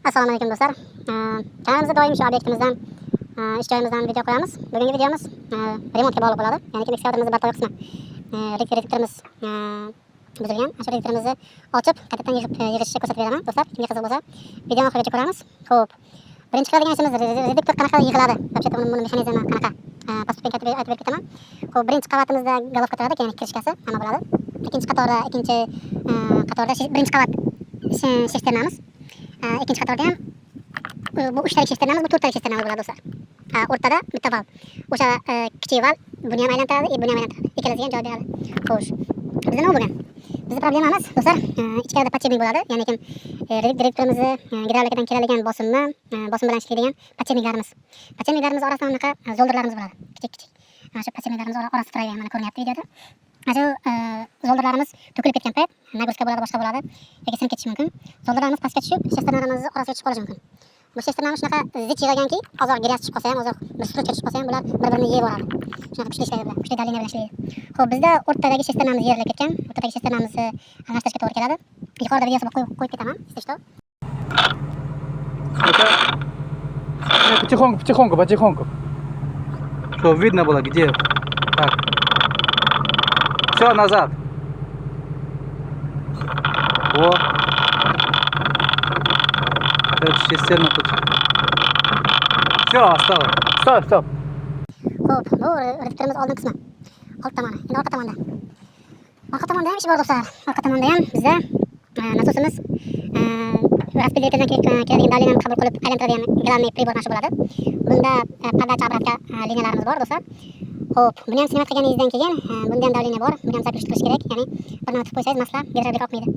Assalomu alaykum do'stlar. Kanalimizda doim shu obyektimizdan, ish joyimizdan video qo'yamiz. Bugungi videomiz remontga bog'liq bo'ladi. Ya'ni ekskavatorimizni barpo qismi reduktorimiz buzilgan. Shu reduktorimizni ochib, qaytadan yig'ishni ko'rsatib beraman do'stlar. Kimga qiziq bo'lsa, videoni oxirigacha ko'ramiz. Xo'p. Birinchi qiladigan ishimiz reduktor qanaqa yig'iladi. Вообще-то buni mexanizmi qanaqa? Поступен aytib berib ketaman. Xo'p, birinchi qavatimizda golovka turadi, ya'ni kirishkasi hamma bo'ladi. Ikkinchi qatorda birinchi qavat sisternamiz. İkinci qatorda ham bu 3 talik sisternamiz, bu 4 talik sisternamiz bo'ladi do'stlar. O'rtada bitta val. O'sha kichik val buni ham aylantiradi, buni ham aylantiradi. Ikkalasiga ham joy beradi. Xo'sh. Bizda nima bo'lgan? Bizning problemamiz do'stlar, ichkarida podchepnik bo'ladi. Ya'ni reduktorimizni gidravlikadan keladigan bosim bilan ishlaydigan podchepniklarimiz. Podchepniklarimiz orasida bunaqa zoldirlarimiz bo'ladi. Kichik. Mana shu podchepniklarimiz orasida turadigan, mana ko'ryapti videoda. Mana shu zoldirlarimiz to'kilib ketgan payt, nagruska bo'ladi, boshqa bo'ladi yoki sinib ketishi mumkin. Zoldirlarimiz pastga tushib, shesternamiz orasiga tushib qolishi mumkin. Bu shesternamiz shunaqa zich yig'ilganki, ozroq gryaz tushib qolsa ham, ozroq bir strutga tushib qolsa ham, bular bir-birini yeb oladi. Shunaqa kuchli ishlaydi bular, kuchli daliniya bilan ishlaydi. Xo'p, bizda o'rtadagi shesternamiz yerilib ketgan. O'rtadagi shesternamizni almashtirishga to'g'ri keladi. Yuqorida videosini qo'yib ketaman, что? Это потихоньку. Чтобы видно было, где. Так. Все, назад. Во. Шестерна тут. Все, осталось. Стоп. Xo'p, bu reduktorimiz oldin qismi. Old tomoni. Endi orqa tomonda. Orqa tomonda ham ish bor do'stlar. Orqa tomonda ham bizda nasosimiz raspilyatordan keladigan daliniyani qabul qilib aylantiradigan granniy pribor mana shu bo'ladi. Bunda podacha obrotka liniyalarimiz bor do'stlar. Xo'p, buni ham sinimat qilganingizdan keyin bunda ham davleniya bor. Buni ham zapish qilish kerak, ya'ni bir nima tutib qo'ysangiz masla gidravlika oqmaydi.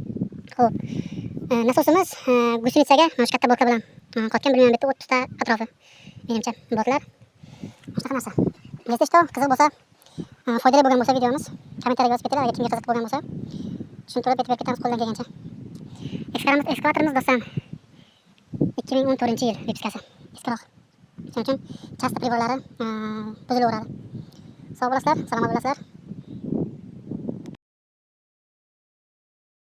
Xo'p. Nasosimiz gusselitsaga mana shu katta bolka bilan qotgan, bilmayman bitta 30 ta atrofi. Menimcha boltlar. Shunaqa narsa. Если что, qiziq bo'lsa, foydali bo'lgan bo'lsa videomiz, kommentariyga yozib ketinglar, agar kimga qiziq bo'lgan bo'lsa, tushuntirib aytib ketamiz qo'ldan kelgancha. Ekskavatorimiz do'stlar 2014-yil vipskasi. Eskiroq. Shuning uchun chasta priborlari buzilaveradi. Sog' bo'lasizlar, salomat bo'lasizlar.